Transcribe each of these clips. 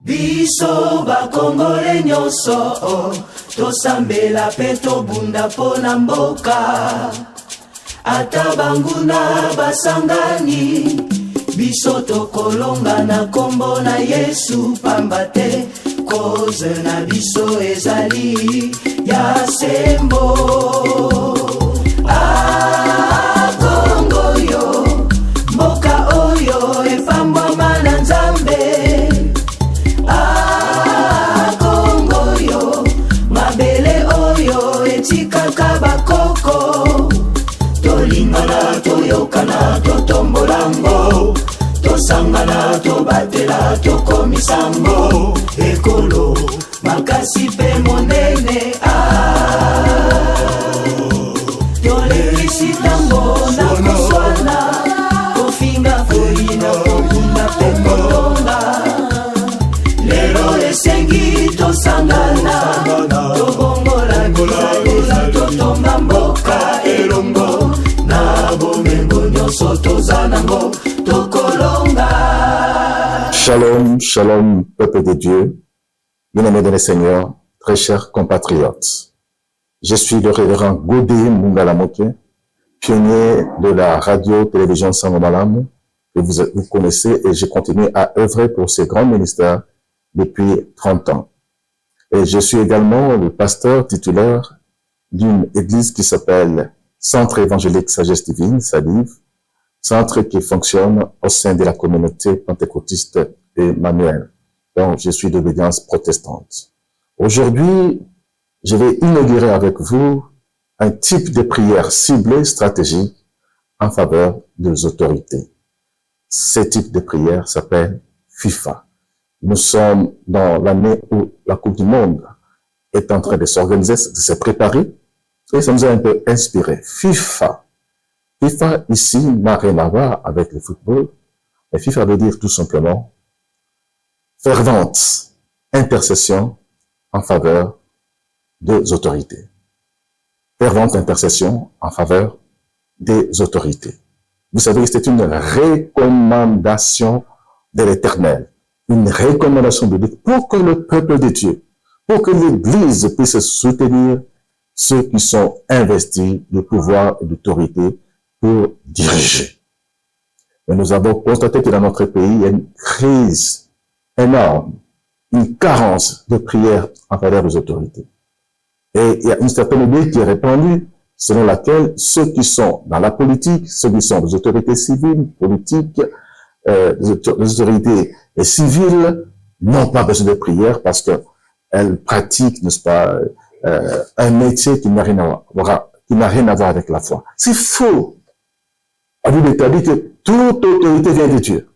Biso bakongole nyonso tosambela pe tobunda pona mboka ata banguna basangani biso tokolonga na kombo na Yesu pamba te koze na biso ezali ya sembo. Kongo yo mboka oyo efambwama na Nzambe. Kongo yo mabele oyo etikaka bakoko tolingana toyokana totombolango tosangana tobatela tokomisango ekolo makasi pe monene tolekisi tango na koswana kofinga foina kokunda pe kotonga lelo esengi tosangana tobongola bisalela totonga mboka elongo na bomengo nyonso tozanango tokolonga. Shalom, shalom, peuple de Dieu, bien-aimés dans le Seigneur, très chers compatriotes. Je suis le révérend Godé Mungalamoke, pionnier de la radio-télévision Sangomalam, que vous connaissez, et je continue à œuvrer pour ce grand ministère depuis 30 ans. Et je suis également le pasteur titulaire d'une église qui s'appelle Centre évangélique Sagesse Divine, SADIV, centre qui fonctionne au sein de la communauté pentecôtiste Emmanuel. Donc, je suis d'obédience protestante. Aujourd'hui, je vais inaugurer avec vous un type de prière ciblée, stratégique, en faveur des autorités. Ce type de prière s'appelle FIFA. Nous sommes dans l'année où la Coupe du Monde est en train de s'organiser, de se préparer, et ça nous a un peu inspiré. FIFA. FIFA, ici, n'a rien à voir avec le football, mais FIFA veut dire tout simplement fervente intercession en faveur des autorités. Fervente intercession en faveur des autorités. Vous savez que c'est une recommandation de l'Éternel, une recommandation de Dieu pour que le peuple de Dieu, pour que l'Église puisse soutenir ceux qui sont investis de pouvoir et d'autorité pour diriger. Et nous avons constaté que dans notre pays, il y a une crise énorme, une carence de prière en faveur des autorités. Et il y a une certaine idée qui est répandue, selon laquelle ceux qui sont dans la politique, ceux qui sont des autorités civiles, politiques, des autorités civiles, n'ont pas besoin de prière parce qu'elles pratiquent, n'est-ce pas, un métier qui n'a rien à voir avec la foi. C'est faux. La Bible établit que toute autorité vient de Dieu.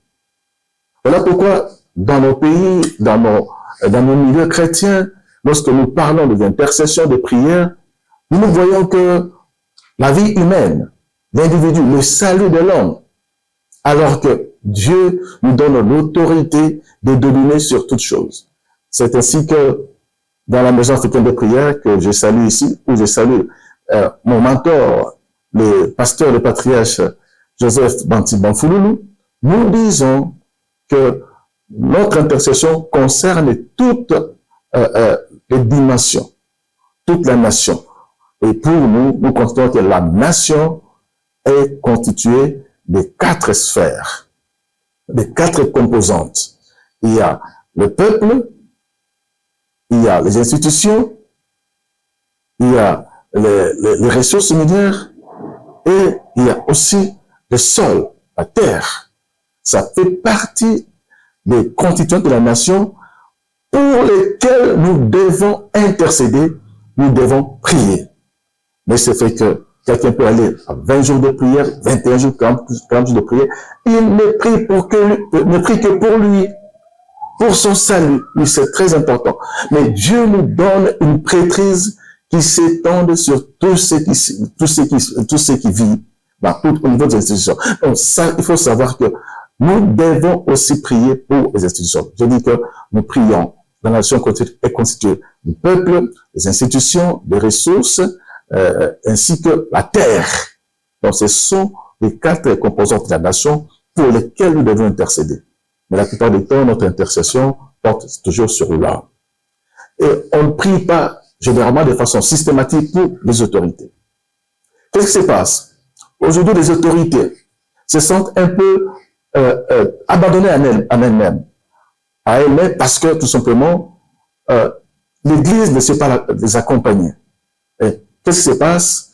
Voilà pourquoi, dans nos pays, dans nos milieux chrétiens, lorsque nous parlons de l'intercession, de prière, nous voyons que la vie humaine, l'individu, le salut de l'homme, alors que Dieu nous donne l'autorité de dominer sur toutes choses. C'est ainsi que dans la maison africaine de prière que je salue ici, où je salue mon mentor, le pasteur, le patriarche Joseph Banti Banfouloulou, nous disons que notre intercession concerne toutes les dimensions, toute la nation. Et pour nous, nous constatons que la nation est constituée de 4 sphères, de 4 composantes. Il y a le peuple, il y a les institutions, il y a les ressources minières, et il y a aussi le sol, la terre. Ça fait partie des constituants de la nation pour lesquels nous devons intercéder, nous devons prier. Mais c'est fait que quelqu'un peut aller à 20 jours de prière, 21 jours, 40 jours de prière, il ne prie que pour lui, pour son salut. Oui, c'est très important. Mais Dieu nous donne une prêtrise qui s'étend sur tous ceux qui vivent au niveau des institutions. Donc ça, il faut savoir que nous devons aussi prier pour les institutions. Je dis que nous prions. La nation est constituée du peuple, des institutions, des ressources, ainsi que la terre. Donc ce sont les 4 composantes de la nation pour lesquelles nous devons intercéder. Mais la plupart du temps, notre intercession porte toujours sur l'homme. Et on ne prie pas généralement de façon systématique pour les autorités. Qu'est-ce qui se passe? Aujourd'hui, les autorités se sentent un peu abandonnées à elles-mêmes parce que tout simplement, l'Église ne sait pas les accompagner. Et qu'est-ce qui se passe?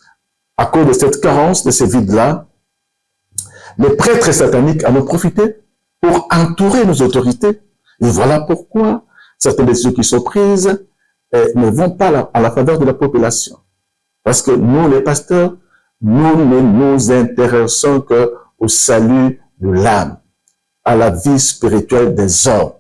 À cause de cette carence, de ces vides-là, les prêtres sataniques en ont profité pour entourer nos autorités. Et voilà pourquoi certaines décisions qui sont prises ne vont pas à la faveur de la population. Parce que nous, les pasteurs, nous ne nous intéressons qu'au salut de l'âme, à la vie spirituelle des hommes.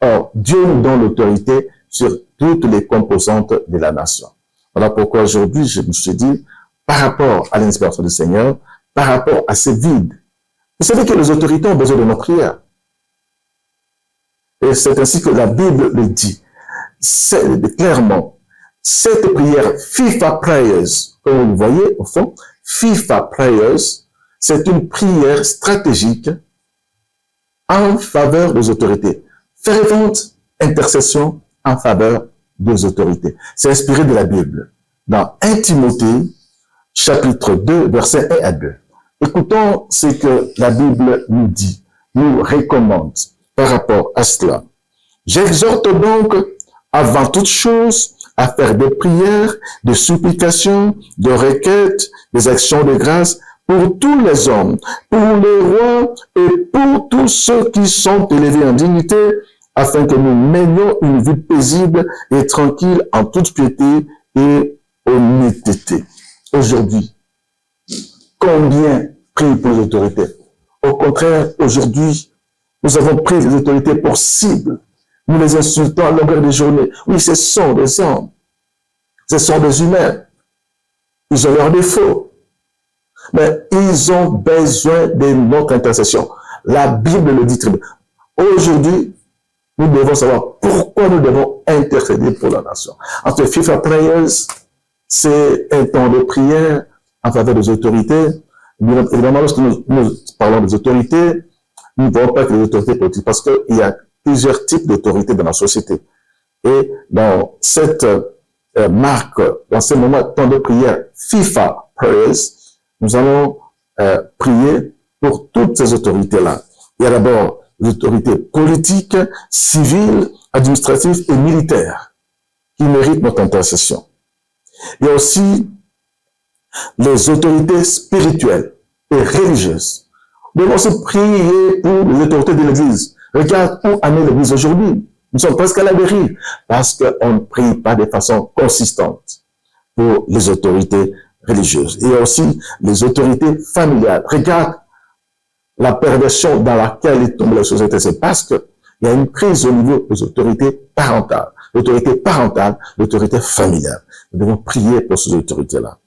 Or, Dieu nous donne l'autorité sur toutes les composantes de la nation. Voilà pourquoi aujourd'hui, je me suis dit, par rapport à l'inspiration du Seigneur, par rapport à ces vides, vous savez que les autorités ont besoin de nos prières. Et c'est ainsi que la Bible le dit. C'est clairement, cette prière FIFA Prayers, comme vous le voyez au fond, FIFA Prayers, c'est une prière stratégique en faveur des autorités. Fervente intercession en faveur des autorités. C'est inspiré de la Bible. Dans 1 Timothée, chapitre 2, versets 1 à 2. Écoutons ce que la Bible nous dit, nous recommande par rapport à cela. J'exhorte donc, avant toute chose, à faire des prières, des supplications, des requêtes, des actions de grâce pour tous les hommes, pour les rois et pour tous ceux qui sont élevés en dignité, afin que nous menions une vie paisible et tranquille en toute piété et honnêteté. Aujourd'hui, combien prient pour les autorités? Au contraire, aujourd'hui, nous avons pris les autorités pour cible. Nous les insultons à longueur de journée. Oui, ce sont des hommes. Ce sont des humains. Ils ont leurs défauts. Mais ils ont besoin de notre intercession. La Bible le dit très bien. Aujourd'hui, nous devons savoir pourquoi nous devons intercéder pour la nation. Entre FIFA Prayers, c'est un temps de prière en faveur des autorités. Évidemment, lorsque nous parlons des autorités, nous ne voyons pas que les autorités politiques, parce qu'il y a plusieurs types d'autorités dans la société. Et dans cette marque, dans ce moment temps de prière FIFA Prayers, nous allons prier pour toutes ces autorités-là. Il y a d'abord les autorités politiques, civiles, administratives et militaires qui méritent notre intercession. Il y a aussi les autorités spirituelles et religieuses. Nous devons aussi prier pour les autorités de l'Église. Regarde où en est l'Église aujourd'hui. Nous sommes presque à la dérive parce qu'on ne prie pas de façon consistante pour les autorités religieuses. Il y a aussi les autorités familiales. Regarde la perversion dans laquelle est tombée la société. C'est parce qu'il y a une crise au niveau des autorités parentales. L'autorité parentale, l'autorité familiale. Nous devons prier pour ces autorités-là.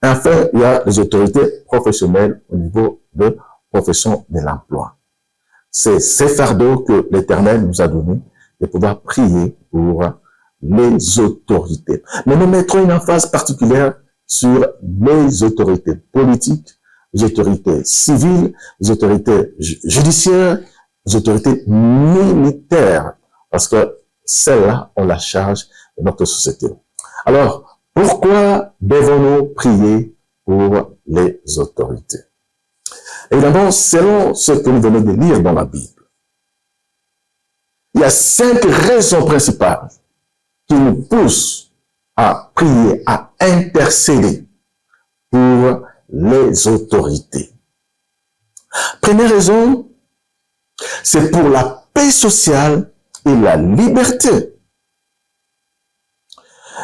Enfin, il y a les autorités professionnelles au niveau de profession de l'emploi. C'est ces fardeaux que l'Éternel nous a donnés de pouvoir prier pour les autorités. Mais nous mettrons une emphase particulière sur les autorités politiques, les autorités civiles, les autorités judiciaires, les autorités militaires, parce que celles-là ont la charge de notre société. Alors, pourquoi devons-nous prier pour les autorités? Évidemment, selon ce que nous venons de lire dans la Bible, il y a 5 raisons principales qui nous poussent à prier, à intercéder pour les autorités. Première raison, c'est pour la paix sociale et la liberté.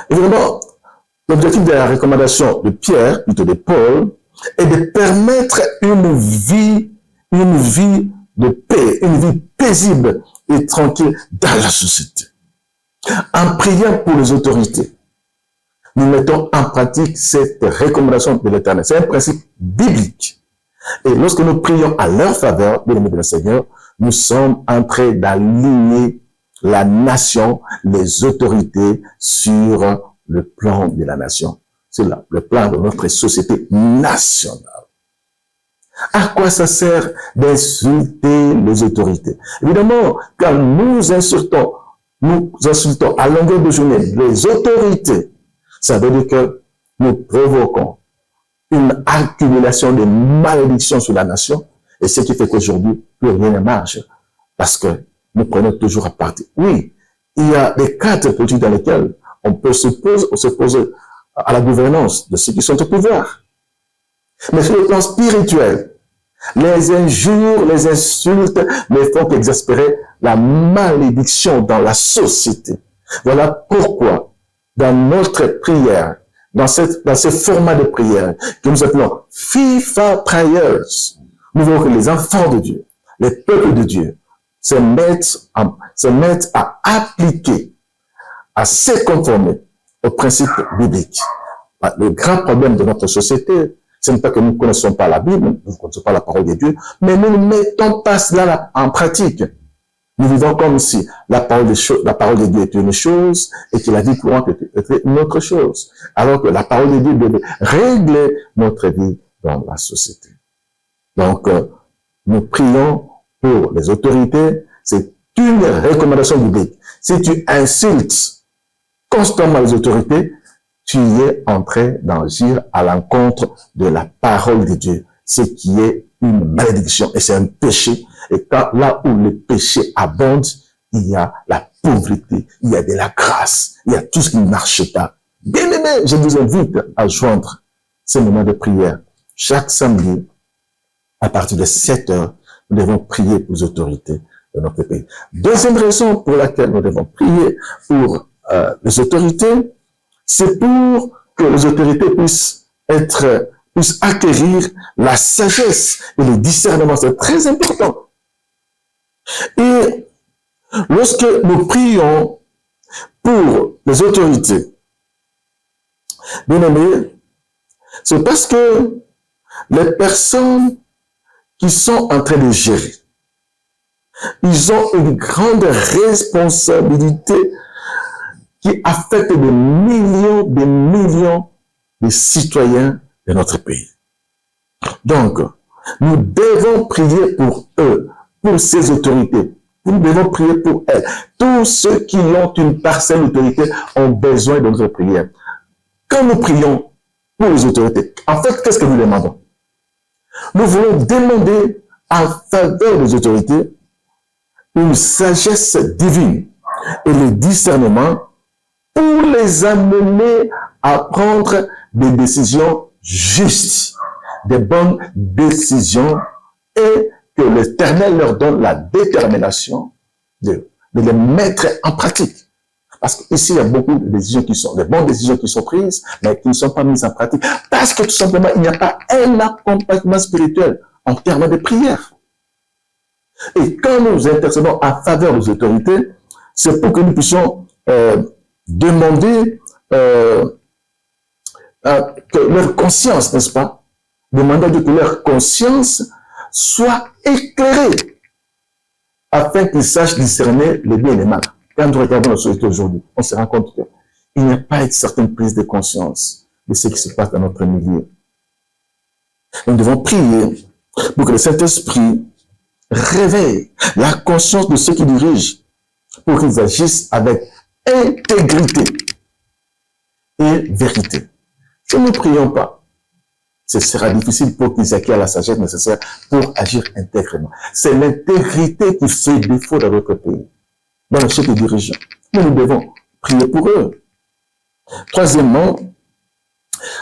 Évidemment, l'objectif de la recommandation de Pierre, plutôt de Paul, est de permettre une vie de paix, une vie paisible et tranquille dans la société. En priant pour les autorités, nous mettons en pratique cette recommandation de l'Éternel. C'est un principe biblique. Et lorsque nous prions à leur faveur, bien aimés de le Seigneur, nous sommes en train d'aligner la nation, les autorités sur le plan de la nation. C'est là, le plan de notre société nationale. À quoi ça sert d'insulter les autorités? Évidemment, quand nous insultons nous insultons à longueur de journée les autorités, ça veut dire que nous provoquons une accumulation de malédictions sur la nation, et ce qui fait qu'aujourd'hui, plus rien ne marche, parce que nous prenons toujours à partir. Oui, il y a des cadres politiques dans lesquels on peut s'opposer à la gouvernance de ceux qui sont au pouvoir. Mais sur le plan spirituel, les injures, les insultes ne font qu'exaspérer la malédiction dans la société. Voilà pourquoi, dans notre prière, dans ce format de prière que nous appelons FIFA Prayers, nous voulons que les enfants de Dieu, les peuples de Dieu, se mettent à appliquer, à se conformer aux principes bibliques. Le grand problème de notre société, ce n'est pas que nous ne connaissons pas la Bible, nous ne connaissons pas la parole de Dieu, mais nous ne mettons pas cela en pratique. Nous vivons comme si la parole de Dieu est une chose et que la vie courante était une autre chose. Alors que la parole de Dieu devait régler notre vie dans la société. Donc, nous prions pour les autorités. C'est une recommandation biblique. Si tu insultes constamment les autorités, tu es en train d'agir à l'encontre de la parole de Dieu, ce qui est une malédiction et c'est un péché. Et là où le péché abonde, il y a la pauvreté, il y a de la grâce, il y a tout ce qui ne marche pas. Bien aimé, je vous invite à joindre ces moments de prière. Chaque samedi, à partir de 7 heures, nous devons prier pour les autorités de notre pays. Deuxième raison pour laquelle nous devons prier pour les autorités, c'est pour que les autorités puissent acquérir la sagesse et le discernement. C'est très important. Et lorsque nous prions pour les autorités, bien aimés, c'est parce que les personnes qui sont en train de gérer, ils ont une grande responsabilité qui affecte des millions de citoyens de notre pays. Donc, nous devons prier pour eux, pour ces autorités. Nous devons prier pour elles. Tous ceux qui ont une parcelle d'autorité ont besoin de notre prière. Quand nous prions pour les autorités, en fait, qu'est-ce que nous demandons? Nous voulons demander en faveur des autorités une sagesse divine et le discernement pour les amener à prendre des décisions justes, des bonnes décisions, et que l'Éternel leur donne la détermination de les mettre en pratique. Parce qu'ici, il y a beaucoup de décisions de bonnes décisions qui sont prises, mais qui ne sont pas mises en pratique. Parce que tout simplement, il n'y a pas un accompagnement spirituel en termes de prière. Et quand nous intercédons en faveur des autorités, c'est pour que nous puissions demander que leur conscience, n'est-ce pas? Demander à Dieu que leur conscience soit éclairée afin qu'ils sachent discerner le bien et le mal. Quand nous regardons la société aujourd'hui, on se rend compte qu'il n'y a pas une certaine prise de conscience de ce qui se passe dans notre milieu. Nous devons prier pour que le Saint-Esprit réveille la conscience de ceux qui dirigent, pour qu'ils agissent avec intégrité et vérité. Si nous ne prions pas, ce sera difficile pour qu'ils acquièrent la sagesse nécessaire pour agir intègrement. C'est l'intégrité qui fait défaut dans notre pays, dans ceux qui dirigent. Mais nous devons prier pour eux. Troisièmement,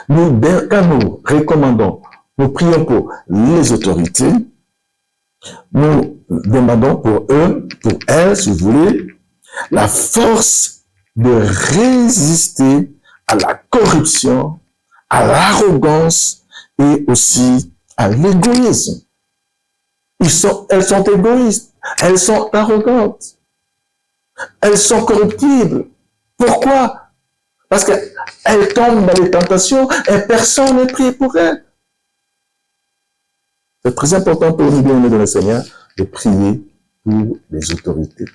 quand nous recommandons, nous prions pour les autorités, nous demandons pour eux, pour elles, si vous voulez, la force de résister à la corruption, à l'arrogance et aussi à l'égoïsme. Elles sont égoïstes, elles sont arrogantes, elles sont corruptibles. Pourquoi? Parce qu'elles tombent dans les tentations et personne n'est prié pour elles. C'est très important pour nous, bien-aimés de le Seigneur, de prier pour les autorités.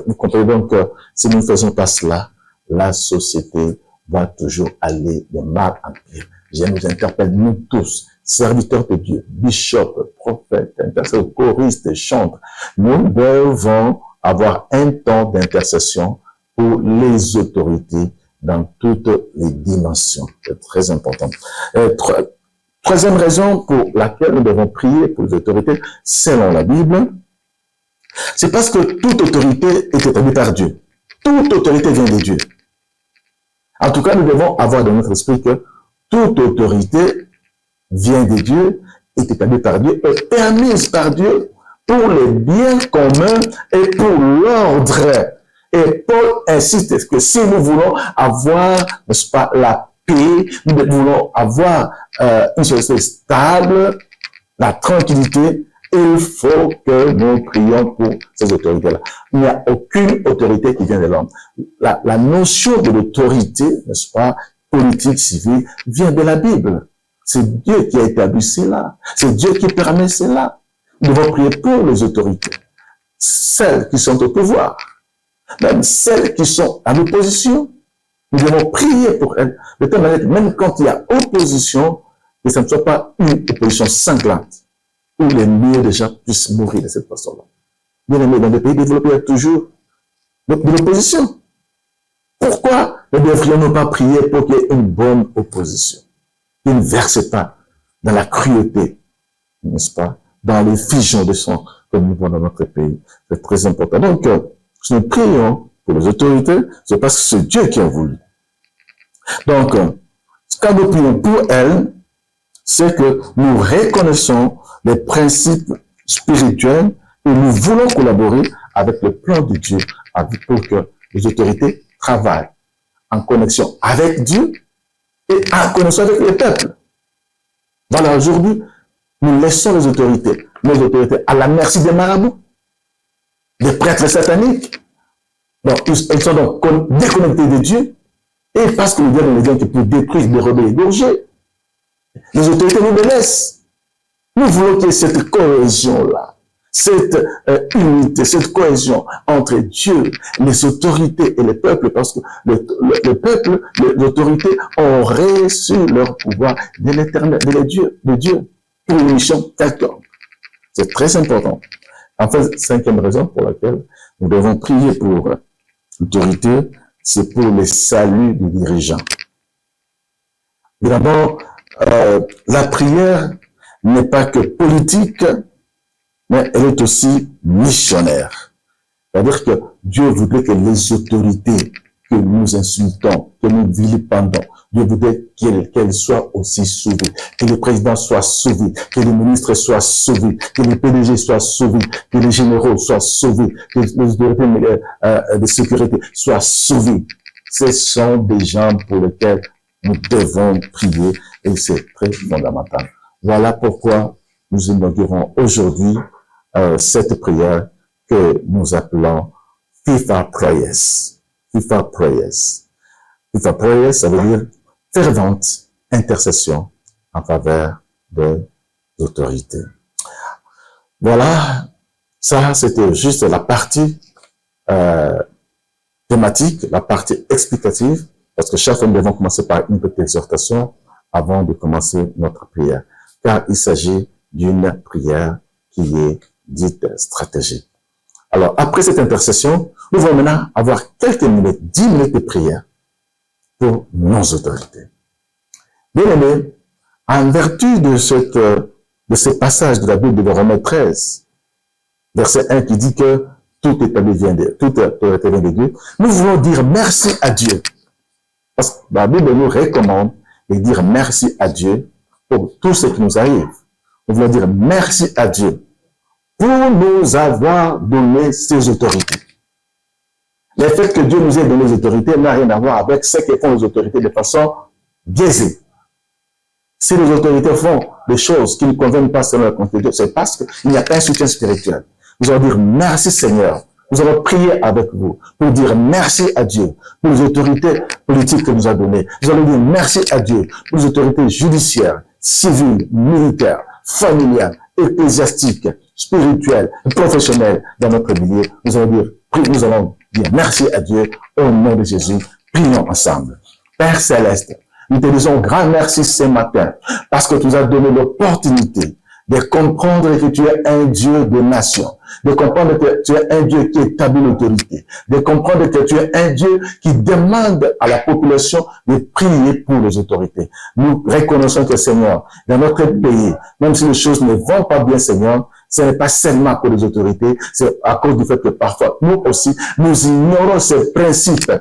Vous comprenez donc que si nous ne faisons pas cela, la société va toujours aller de mal en pire. Je nous interpelle, nous tous, serviteurs de Dieu, bishops, prophètes, intercesseurs, choristes, chantres. Nous devons avoir un temps d'intercession pour les autorités dans toutes les dimensions. C'est très important. Troisième raison pour laquelle nous devons prier pour les autorités, selon la Bible, c'est parce que toute autorité est établie par Dieu. Toute autorité vient de Dieu. En tout cas, nous devons avoir dans notre esprit que toute autorité vient de Dieu, est établie par Dieu, est permise par Dieu pour le bien commun et pour l'ordre. Et Paul insiste que si nous voulons avoir, n'est-ce pas, la paix, nous voulons avoir une société stable, la tranquillité, il faut que nous prions pour ces autorités-là. Il n'y a aucune autorité qui vient de l'homme. La notion de l'autorité, n'est-ce pas, politique, civile, vient de la Bible. C'est Dieu qui a établi cela. C'est Dieu qui permet cela. Nous devons prier pour les autorités. Celles qui sont au pouvoir, même celles qui sont à l'opposition. Nous devons prier pour elles. De telle manière, même quand il y a opposition, que ça ne soit pas une opposition sanglante, où les milliers de gens puissent mourir de cette façon-là. Bien aimé, dans les pays développés, il y a toujours de l'opposition. Pourquoi ne devrions-nous pas prier pour qu'il y ait une bonne opposition, qui ne verse pas dans la cruauté, n'est-ce pas, dans les fusions de sang que nous voyons dans notre pays? C'est très important. Donc, si nous prions pour les autorités, c'est parce que c'est Dieu qui a voulu. Donc, quand nous prions pour elles, c'est que nous reconnaissons les principes spirituels et nous voulons collaborer avec le plan de Dieu pour que les autorités travaillent en connexion avec Dieu et en connexion avec le peuple. Voilà, aujourd'hui, nous laissons les autorités à la merci des marabouts, des prêtres sataniques. Donc, ils sont donc déconnectés de Dieu et parce que le diable est les gens qui peuvent détruire, dérober, égorger. Les autorités nous laissent. Nous voulons qu'il y ait cette cohésion-là, cette unité, cette cohésion entre Dieu, les autorités et le peuple, parce que le peuple, l'autorité ont reçu leur pouvoir de l'éternel, de Dieu, pour une mission quelconque. C'est très important. En fait, cinquième raison pour laquelle nous devons prier pour l'autorité, c'est pour le salut des dirigeants. D'abord, la prière n'est pas que politique, mais elle est aussi missionnaire. C'est-à-dire que Dieu voudrait que les autorités que nous insultons, que nous vilipendons, Dieu voudrait qu'elles soient aussi sauvées, que les présidents soient sauvés, que les ministres soient sauvés, que les PDG soient sauvés, que les généraux soient sauvés, que les autorités de sécurité soient sauvées. Ce sont des gens pour lesquels nous devons prier et c'est très fondamental. Voilà pourquoi nous inaugurons aujourd'hui cette prière que nous appelons FIFA Prayers. FIFA Prayers. FIFA Prayers, ça veut dire fervente intercession en faveur des autorités. Voilà, ça c'était juste la partie thématique, la partie explicative, parce que chaque fois nous devons commencer par une petite exhortation avant de commencer notre prière. Car il s'agit d'une prière qui est dite stratégique. Alors, après cette intercession, nous allons maintenant avoir quelques minutes, 10 minutes de prière pour nos autorités. Bien aimés, en vertu de ce passage de la Bible de Romains 13, verset 1 qui dit que toute autorité vient de Dieu, nous voulons dire merci à Dieu. Parce que la Bible nous recommande de dire merci à Dieu pour tout ce qui nous arrive. Nous voulons dire merci à Dieu pour nous avoir donné ces autorités. Le fait que Dieu nous ait donné les autorités n'a rien à voir avec ce que font les autorités de façon biaisée. Si les autorités font des choses qui ne conviennent pas selon la Constitution, c'est parce qu'il n'y a pas un soutien spirituel. Nous allons dire merci Seigneur. Nous allons prier avec vous pour dire merci à Dieu pour les autorités politiques que nous a données. Nous allons dire merci à Dieu pour les autorités judiciaires, civiles, militaires, familiales, ecclésiastiques, spirituelles, professionnelles dans notre milieu. Nous allons dire merci à Dieu au nom de Jésus. Prions ensemble. Père Céleste, nous te disons grand merci ce matin parce que tu nous as donné l'opportunité de comprendre que tu es un Dieu de nation, de comprendre que tu es un Dieu qui établit l'autorité, de comprendre que tu es un Dieu qui demande à la population de prier pour les autorités. Nous reconnaissons que, Seigneur, dans notre pays, même si les choses ne vont pas bien, Seigneur, ce n'est pas seulement pour les autorités, c'est à cause du fait que parfois, nous aussi, nous ignorons ces principes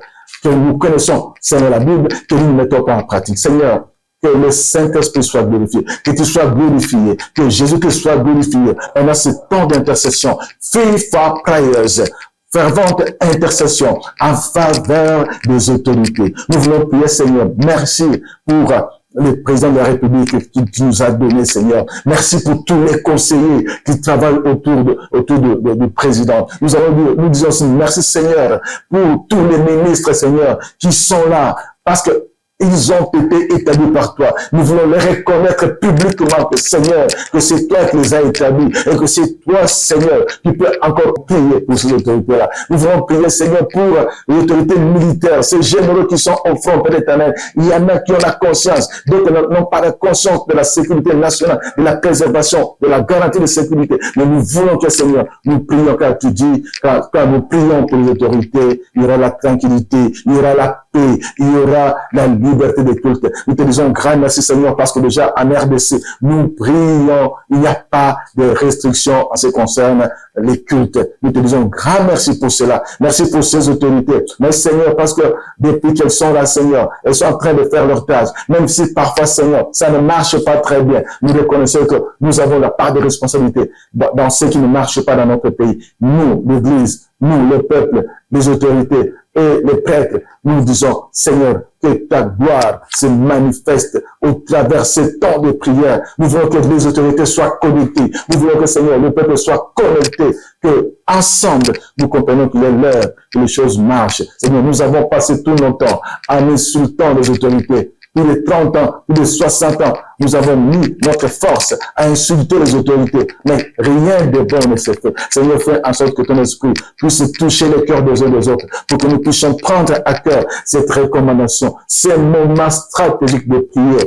que nous connaissons, Seigneur, la Bible, que nous ne mettons pas en pratique. Seigneur, que le Saint-Esprit soit glorifié, que tu sois glorifié, que Jésus-Christ soit glorifié. On a ce temps d'intercession. Faithful prayers, fervente intercession en faveur des autorités. Nous voulons prier, Seigneur, merci pour le président de la République qui tu nous a donné, Seigneur. Merci pour tous les conseillers qui travaillent autour du président. Nous disons aussi merci, Seigneur, pour tous les ministres, Seigneur, qui sont là, parce que ils ont été établis par toi. Nous voulons les reconnaître publiquement que, Seigneur, que c'est toi qui les as établis et que c'est toi, Seigneur, qui peux encore prier pour ces autorités-là. Nous voulons prier, Seigneur, pour les autorités militaires, ces généraux qui sont au front de l'Éternel. Il y en a qui ont la conscience, d'autres n'ont pas la conscience de la sécurité nationale, de la préservation, de la garantie de sécurité. Mais nous voulons que, Seigneur, nous prions, car tu dis, quand nous prions pour les autorités, il y aura la tranquillité, il y aura la paix, il y aura la liberté de culte. Nous te disons grand merci, Seigneur, parce que déjà en RDC, nous prions, il n'y a pas de restrictions en ce qui concerne les cultes. Nous te disons grand merci pour cela. Merci pour ces autorités. Mais Seigneur, parce que depuis qu'elles sont là, Seigneur, elles sont en train de faire leur tâche. Même si parfois, Seigneur, ça ne marche pas très bien. Nous reconnaissons que nous avons la part de responsabilité dans ce qui ne marche pas dans notre pays. Nous, l'Église, nous, le peuple, les autorités et les prêtres, nous disons, Seigneur, que ta gloire se manifeste au travers ces temps de prière. Nous voulons que les autorités soient connectées. Nous voulons que, Seigneur, le peuple soit connecté, que ensemble, nous comprenons qu'il est l'heure que les choses marchent. Seigneur, nous avons passé tout notre temps en insultant les autorités. Plus de 30 ans, plus de 60 ans, nous avons mis notre force à insulter les autorités. Mais rien de bon ne s'est fait. Seigneur, fais en sorte que ton esprit puisse toucher le cœur des uns des autres pour que nous puissions prendre à cœur cette recommandation, ces moments stratégiques de prière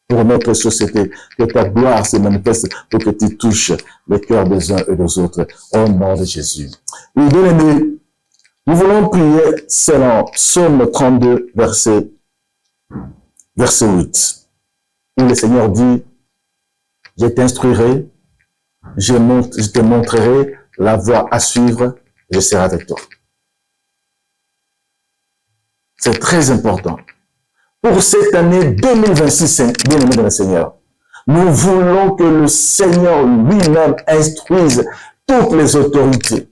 pour notre société. Que ta gloire se manifeste pour que tu touches le cœur des uns et des autres. Au nom de Jésus. Oui, bien-aimés, nous voulons prier selon Psaume 32, verset 8, où le Seigneur dit, je t'instruirai, je te montrerai la voie à suivre, je serai avec toi. C'est très important. Pour cette année 2026, bien-aimés dans le Seigneur, nous voulons que le Seigneur lui-même instruise toutes les autorités.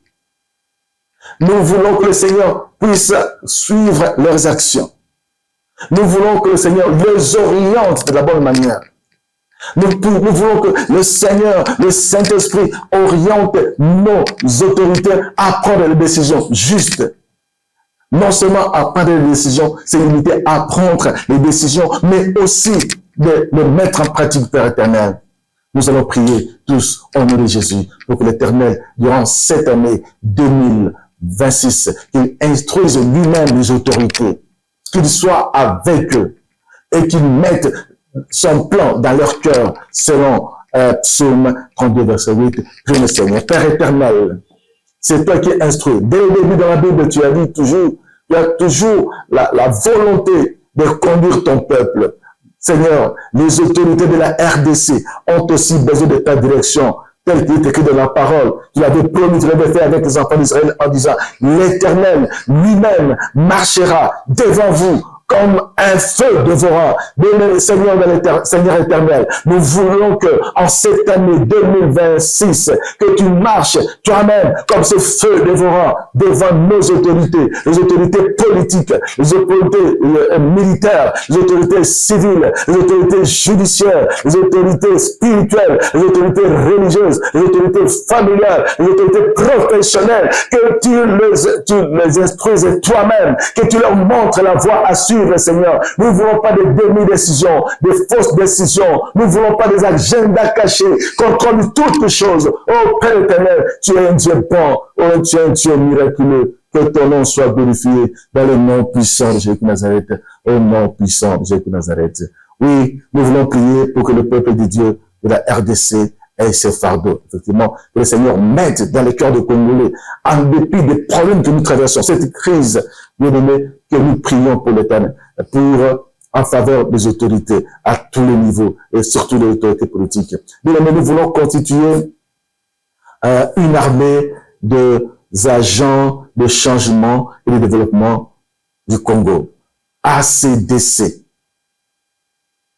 Nous voulons que le Seigneur puisse suivre leurs actions. Nous voulons que le Seigneur les oriente de la bonne manière. Nous voulons que le Seigneur, le Saint-Esprit, oriente nos autorités à prendre des décisions justes. Non seulement à prendre des décisions, c'est limité à prendre les décisions, mais aussi de mettre en pratique, Père éternel. Nous allons prier tous au nom de Jésus pour que l'Éternel, durant cette année 2026, qu'il instruise lui-même les autorités, qu'il soit avec eux et qu'il mette son plan dans leur cœur selon Psaume 32, verset 8. Prie le Seigneur. Père éternel, c'est toi qui instruis. Dès le début dans la Bible, tu as dit toujours, tu as toujours la volonté de conduire ton peuple. Seigneur, les autorités de la RDC ont aussi besoin de ta direction, tel qu'il est écrit dans la parole. Tu l'avais promis, tu l'avais fait avec les enfants d'Israël en disant, l'Éternel lui-même marchera devant vous comme un feu dévorant. Seigneur éternel, nous voulons que en cette année 2026, que tu marches toi-même comme ce feu dévorant devant nos autorités, les autorités politiques, les autorités militaires, les autorités civiles, les autorités judiciaires, les autorités spirituelles, les autorités religieuses, les autorités familiales, les autorités professionnelles, que tu les instruises toi-même, que tu leur montres la voie à suivre, Seigneur. Nous ne voulons pas de demi-décisions, de fausses décisions. Nous ne voulons pas des agendas cachés. Contrôle toutes choses. Oh Père éternel, tu es un Dieu bon. Oh, tu es un Dieu miraculeux. Que ton nom soit glorifié dans le nom puissant de Jésus de Nazareth. Au nom puissant de Jésus de Nazareth. Oui, nous voulons prier pour que le peuple de Dieu de la RDC et ses fardeaux. Effectivement, que le Seigneur mette dans les cœurs de Congolais, en dépit des problèmes que nous traversons, cette crise, bien aimé, que nous prions pour l'Éternel, en faveur des autorités à tous les niveaux et surtout les autorités politiques. Bien aimé, nous voulons constituer une armée de agents de changement et de développement du Congo, ACDC.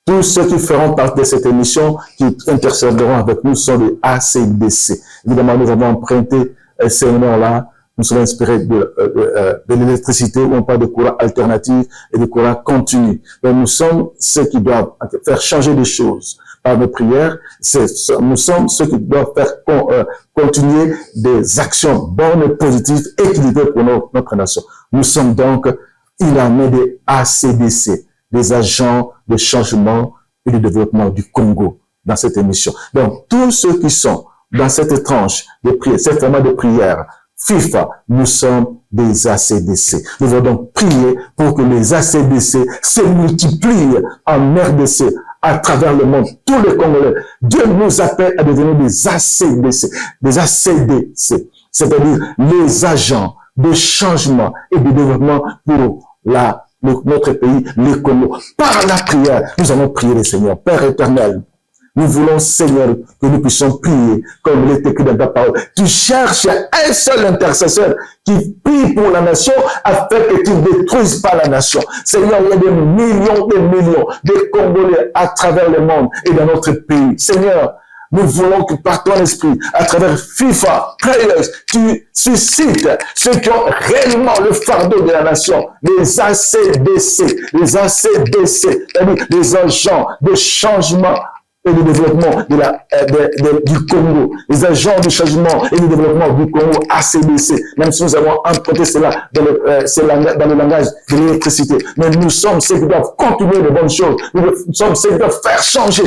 Tous ceux qui feront partie de cette émission, qui intercéderont avec nous, sont des ACDC. Évidemment, nous avons emprunté ces noms-là. Nous sommes inspirés de l'électricité, où on parle de courant alternatif et de courant continu. Donc, nous sommes ceux qui doivent faire changer des choses par nos prières. Nous sommes ceux qui doivent faire continuer des actions bonnes et positives, équilibrées pour notre nation. Nous sommes donc une armée des ACDC, des agents de changement et de développement du Congo dans cette émission. Donc, tous ceux qui sont dans cette tranche de prière, ce format de prière, FIFA, nous sommes des ACDC. Nous allons donc prier pour que les ACDC se multiplient en RDC, à travers le monde, tous les Congolais. Dieu nous appelle à devenir des ACDC, c'est-à-dire les agents de changement et de développement pour notre pays, le Congo. Par la prière, nous allons prier le Seigneur. Père éternel, nous voulons, Seigneur, que nous puissions prier comme il est écrit dans ta parole. Tu cherches un seul intercesseur qui prie pour la nation afin que tu ne détruises pas la nation. Seigneur, il y a des millions de Congolais à travers le monde et dans notre pays. Seigneur, nous voulons que par ton esprit, à travers FIFA, Prayers, tu suscites ceux qui ont réellement le fardeau de la nation, les ACDC, c'est-à-dire les agents de changement et de développement du Congo, les agents de changement et de développement du Congo, ACDC, même si nous avons emprunté cela dans le langage de l'électricité. Mais nous sommes ceux qui doivent continuer de bonnes choses. Nous sommes ceux qui doivent faire changer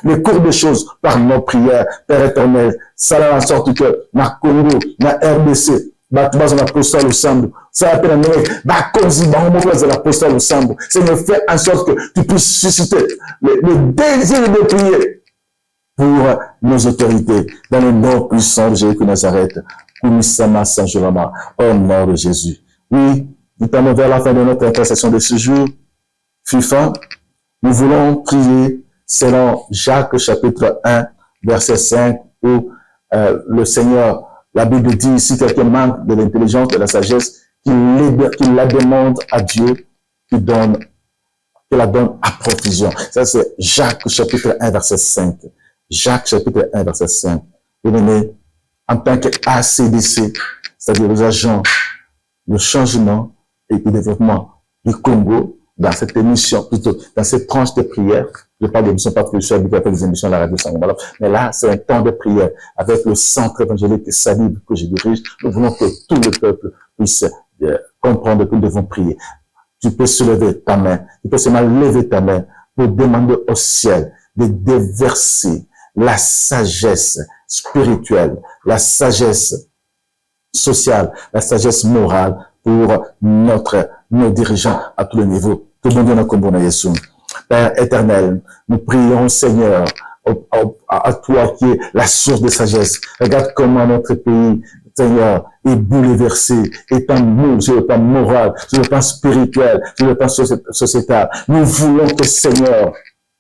les cours des choses par nos prières. Père éternel, ça va en sorte que ma Congo, ma RDC, batubazo na postal ensemble. Ça appelle en Amérique. Bakonzi, bahomoplaza la postal ensemble. Seigneur, fais en sorte que tu puisses susciter le désir de prier pour nos autorités. Dans le nom puissant de Jésus de Nazareth. Kumisama Saint-Jolama. Au nom de Jésus. Oui, nous allons vers la fin de notre intercession de ce jour. FIFA, nous voulons prier selon Jacques chapitre 1, verset 5, où le Seigneur, la Bible dit, si quelqu'un manque de l'intelligence, de la sagesse, qu'il la demande à Dieu, qu'il la donne à profusion. Ça, c'est Jacques chapitre 1, verset 5. Jacques chapitre 1, verset 5. Bien-aimé, en tant qu'ACDC, c'est-à-dire les agents de changement et de développement du Congo, dans cette émission, plutôt dans cette tranche de prière, je parle d'émission parce que je suis habitué à faire des émissions à la radio Sangomala, mais là, c'est un temps de prière avec le centre évangélique Salib que je dirige. Nous voulons que tout le peuple puisse comprendre que nous devons prier. Tu peux soulever ta main, tu peux seulement lever ta main pour demander au ciel de déverser la sagesse spirituelle, la sagesse sociale, la sagesse morale pour nos dirigeants à tous les niveaux. Tout le monde dans le Jésus. Père éternel, nous prions, Seigneur, à toi qui es la source de sagesse. Regarde comment notre pays, Seigneur, est bouleversé, est en nous, sur le plan moral, sur le plan spirituel, sur le plan sociétal. Nous voulons que, Seigneur,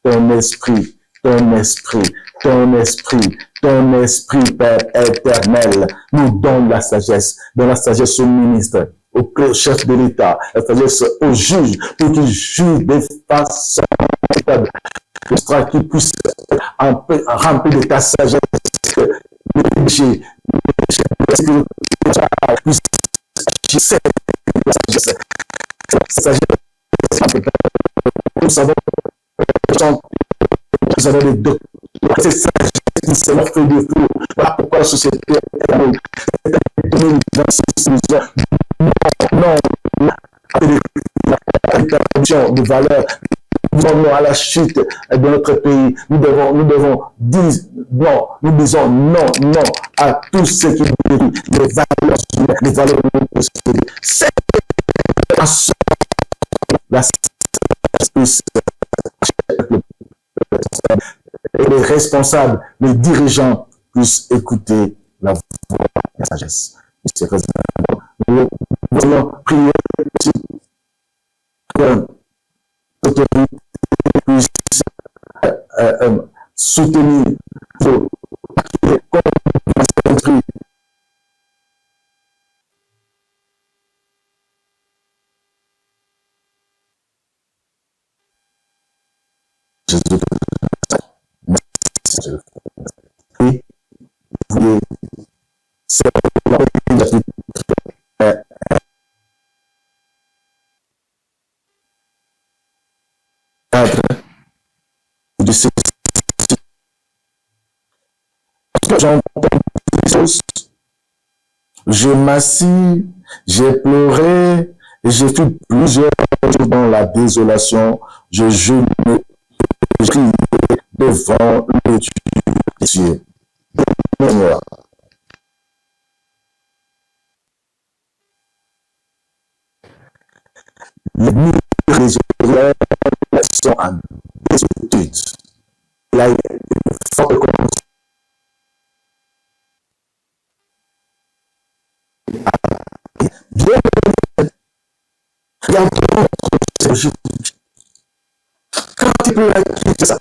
ton esprit, Père éternel, nous donne la sagesse au ministre, au chef de l'État, la sagesse aux juges, pour qu'ils jugent de façon équitable, qu'ils puissent remplir de ta sagesse, que le péché, puisse agir cette sagesse. Nous savons nous avons des docteurs, c'est ça qui se leur fait défaut. Voilà pourquoi la société est en non, la de valeur, nous à la chute de notre pays. Nous devons dire non, nous disons non à tout ce qui détruit les valeurs de notre société. C'est la les responsables, les dirigeants puissent écouter la voix de la sagesse. Nous voulons prier que l'autorité puisse soutenir Jésus. Et vous voulez, c'est la cadre de ce que j'entends des choses, je m'assis, j'ai pleuré, et j'ai fait plusieurs jours dans la désolation, je me prie devant le Dieu des cieux. Seigneur, les murs des oreilles sont en désuétude. Il y a une forte conscience. Bien, regardons notre Jésus. Quand il peut quitter ça,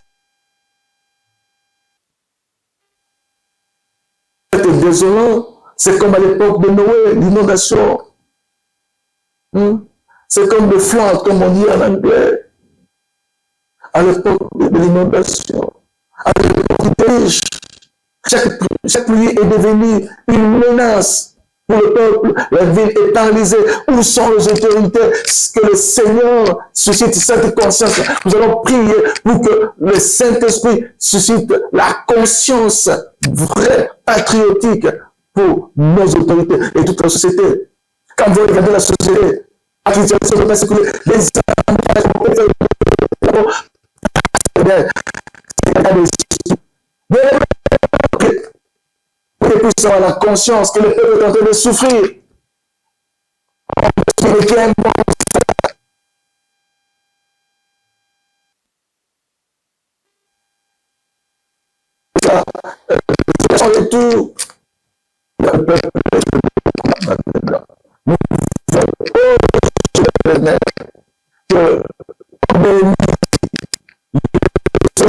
c'est désolant. C'est comme à l'époque de Noé, l'inondation. C'est comme le flood, comme on dit en anglais. À l'époque de l'inondation, à l'époque du déluge, chaque pluie est devenue une menace pour le peuple. La ville est paralysée. Où sont les autorités? Que le Seigneur suscite cette conscience. Nous allons prier pour que le Saint-Esprit suscite la conscience vraie, patriotique pour nos autorités et toute la société. Quand vous regardez la société, les que puisse avoir la conscience que le peuple est en train de souffrir. Tout le peuple que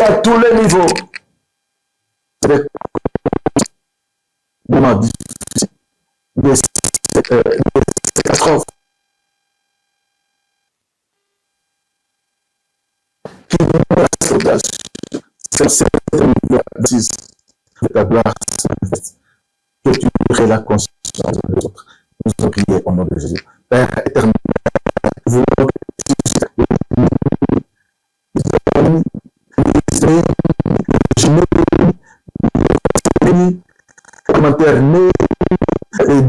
à tous les niveaux avec vraiment difficile des catastrophes qui nous restent c'est ta gloire que tu aurais la conscience de l'autre. Nous allons prier au nom de Jésus. Père éternel, vous commentaire et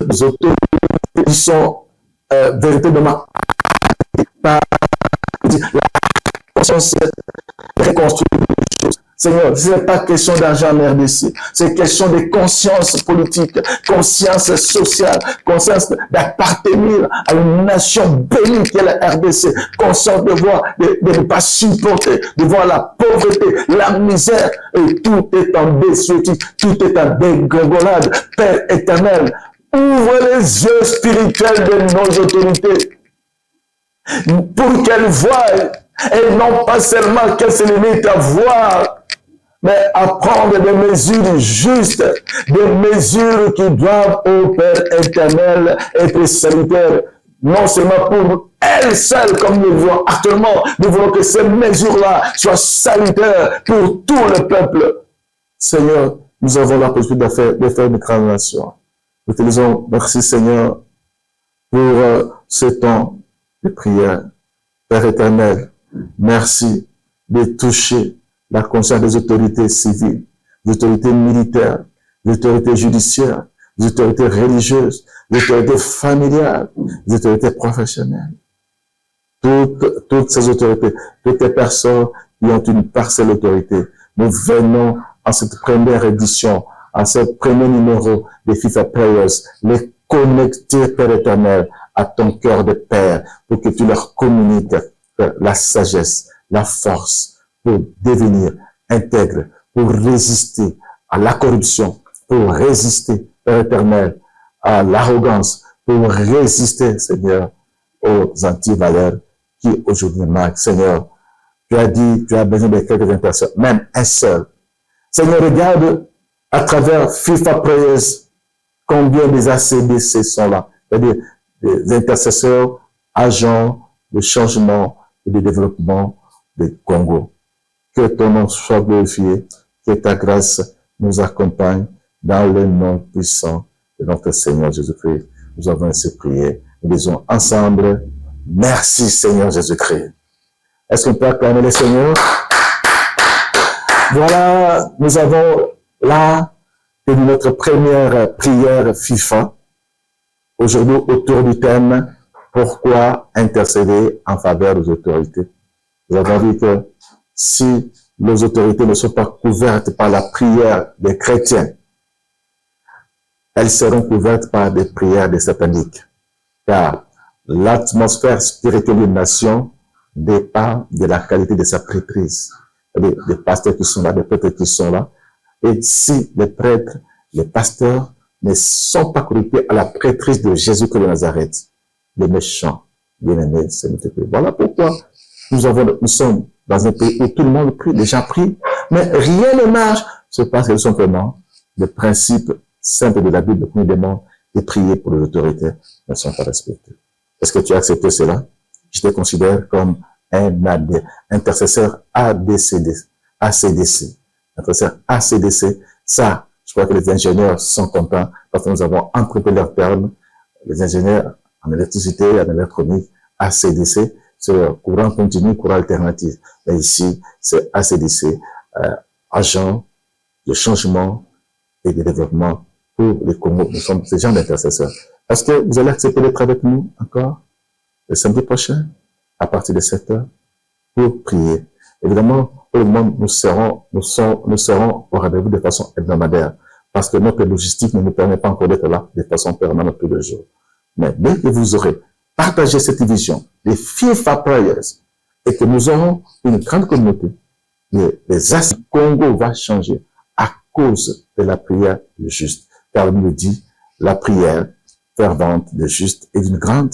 les autorités qui sont véritablement par la conscience reconstruire les choses. Seigneur, ce n'est pas question d'argent en RDC, c'est question de conscience politique, conscience sociale, conscience d'appartenir à une nation bénie qui est la RDC, conscience de voir, de ne pas supporter, de voir la pauvreté, la misère, et tout est en désuétude, tout est en dégringolade. Père éternel, ouvre les yeux spirituels de nos autorités pour qu'elles voient et non pas seulement qu'elles se limitent à voir, mais à prendre des mesures justes, des mesures qui doivent au Père éternel être salutaires, non seulement pour elles seules comme nous le voyons actuellement, nous voulons que ces mesures-là soient salutaires pour tout le peuple. Seigneur, nous avons la possibilité de faire une déclaration. Nous te disons merci Seigneur pour ce temps de prière. Père éternel, merci de toucher la conscience des autorités civiles, des autorités militaires, des autorités judiciaires, des autorités religieuses, des autorités familiales, des autorités professionnelles. Toutes ces autorités, toutes les personnes qui ont une parcelle d'autorité, nous venons en cette première édition, en ce premier numéro des FIFA Players, les connecter, Père éternel, à ton cœur de père pour que tu leur communiques la sagesse, la force pour devenir intègre, pour résister à la corruption, pour résister, Père éternel, à l'arrogance, pour résister, Seigneur, aux antivaleurs qui aujourd'hui marquent. Seigneur, tu as dit, tu as besoin de quelques intercesseurs, même un seul. Seigneur, regarde à travers FIFA Prayers combien des ACDC sont là, c'est-à-dire des intercesseurs, agents de changement et de développement du Congo. Que ton nom soit glorifié, que ta grâce nous accompagne dans le nom puissant de notre Seigneur Jésus-Christ. Nous avons ainsi prié. Nous disons ensemble, merci Seigneur Jésus-Christ. Est-ce qu'on peut acclamer le Seigneur? Voilà, nous avons là notre première prière FIFA. Aujourd'hui, autour du thème, pourquoi intercéder en faveur des autorités? Nous avons vu que si les autorités ne sont pas couvertes par la prière des chrétiens, elles seront couvertes par des prières des sataniques. Car l'atmosphère spirituelle d'une nation dépend de la qualité de sa prêtrise. Des pasteurs qui sont là, des prêtres qui sont là. Et si les prêtres, les pasteurs ne sont pas connectés à la prêtrise de Jésus-Christ de Nazareth, les méchants, bien-aimés, c'est notre pays. Voilà pourquoi nous sommes dans un pays où tout le monde prie, les gens prient, mais rien ne marche. C'est parce que simplement les principes simples de la Bible que nous demandons de prier pour les autorités ne sont pas respectés. Est-ce que tu as accepté cela? Je te considère comme un intercesseur ACDC. Intercesseur ACDC. Ça, je crois que les ingénieurs sont contents parce que nous avons emprunté leurs termes. Les ingénieurs en électricité, en électronique, ACDC, c'est courant continu, courant alternatif. Mais ici, c'est ACDC, agent de changement et de développement pour les Congo. Nous sommes ces gens d'intercesseurs. Est-ce que vous allez accepter d'être avec nous encore le samedi prochain, à partir de 7 heures, pour prier? Évidemment, pour le moment, nous serons au rendez-vous de façon hebdomadaire, parce que notre logistique ne nous permet pas encore d'être là de façon permanente tous les jours. Mais dès que vous aurez partagé cette vision, les FIFA Prayers, et que nous aurons une grande communauté, les As du Congo va changer à cause de la prière du juste. Car il nous dit, la prière fervente du juste est d'une grande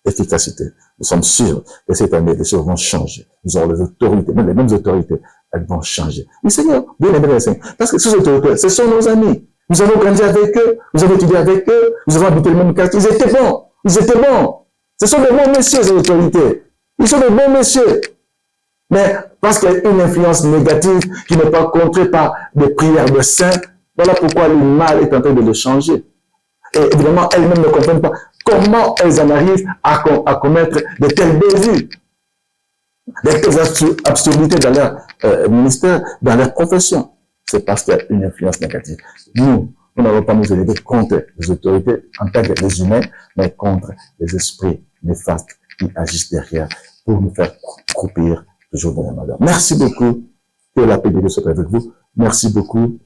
efficacité. Nous sommes sûrs que cette année, les choses vont changer. Nous aurons les autorités, même les mêmes autorités, elles vont changer. Mais Seigneur, bien aimé le Seigneur, parce que ces autorités, ce sont nos amis. Nous avons grandi avec eux, nous avons étudié avec eux, nous avons habité le même quartier. Ils étaient bons. Ce sont de bons messieurs, ces autorités. Ils sont de bons messieurs. Mais parce qu'il y a une influence négative qui n'est pas contrée par des prières de saints, voilà pourquoi le mal est en train de le changer. Et évidemment, elles-mêmes ne comprennent pas comment elles en arrivent à commettre de tels bévues, de telles absurdités dans leur ministère, dans leur profession. C'est parce qu'il y a une influence négative. Nous n'avons pas nous élever contre les autorités en tant que les humains, mais contre les esprits néfastes qui agissent derrière pour nous faire croupir toujours dans la malheur. Merci beaucoup. Que la paix de Dieu soit avec vous. Merci beaucoup.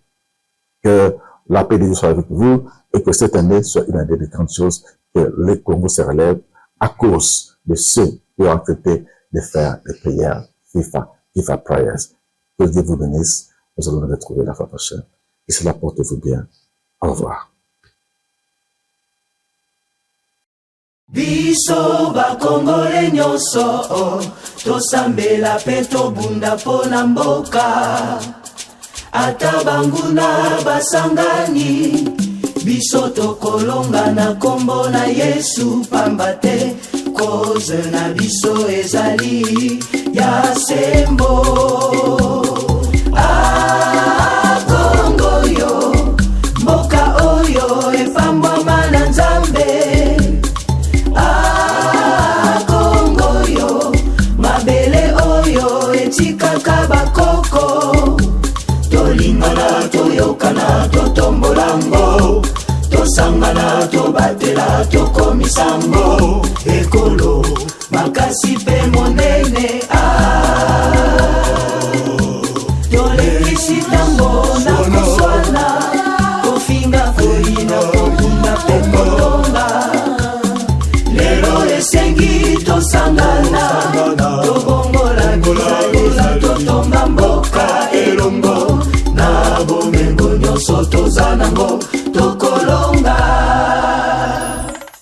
Que la paix de Dieu soit avec vous et que cette année soit une année de grandes choses, que le Congo se relève à cause de ceux qui ont accepté de faire des prières FIFA Prayers. Que Dieu vous bénisse. Nous allons nous retrouver la fois prochaine. Et cela porte-vous bien. Au revoir. Biso bakongole nyonso tosambela pe tobunda pona mboka ata banguna basangani biso tokolonga na kombo na Yesu pamba te koze na biso ezali ya sembo. Kongo yo mboka oyo efambwa mana nzambe. Kongo yo mabele oyo etikaka bakoko tolingana toyokana totombolango tosangana tobatela tokomisango ekolo makasi pe monene tolekisi ntango na koswana kofinga foina kokunda pe kotonga lelo nango